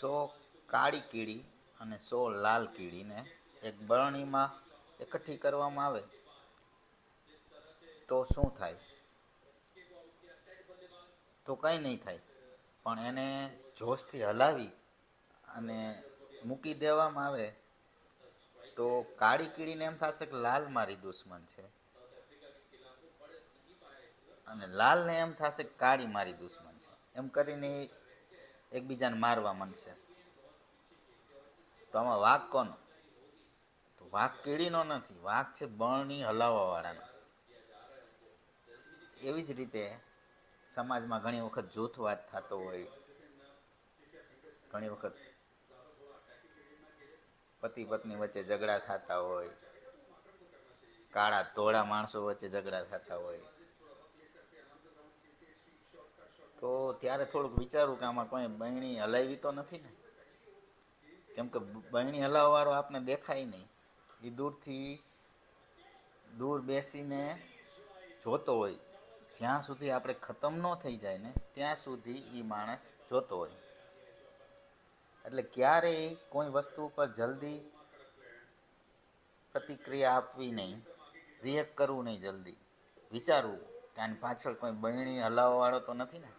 100 કાળી કીડી અને 100 લાલ કીડીને એક બરણીમાં એકઠી કરવામાં આવે તો શું થાય? તો કંઈ નહીં થાય, પણ એને જોશથી હલાવી અને મૂકી દેવામાં આવે તો કાળી કીડીને એમ થશે કે લાલ મારી દુશ્મન છે, અને લાલને એમ થશે કે કાળી મારી દુશ્મન છે. એમ કરીને એકબીજાને મારવા માંડશે. તો આમાં વાંક કોનો? તો વાંક કીડીનો નથી, વાંક છે બરણી હલાવવાવાળાનો. એવી જ રીતે સમાજમાં ઘણી વખત જૂથવાદ થતો હોય, ઘણી વખત પતિ પત્ની વચ્ચે ઝઘડા થતા હોય, કાળા ધોળા માણસો વચ્ચે ઝઘડા થતા હોય, તો ત્યારે થોડુંક વિચારવું કે આમાં કોઈ બહેણી હલાવી તો નથી ને? કેમ કે બહેણી હલાવવાવાળો આપને દેખાય નહીં, એ દૂર બેસીને જોતો હોય. જ્યાં સુધી આપણે ખતમ ન થઈ જાય ને ત્યાં સુધી એ માણસ જોતો હોય. એટલે ક્યારેય કોઈ વસ્તુ ઉપર જલ્દી પ્રતિક્રિયા આપવી નહીં, રિએક્ટ કરવું નહીં, જલ્દી વિચારવું કે આની પાછળ કોઈ બહેણી હલાવવાવાળો તો નથી ને.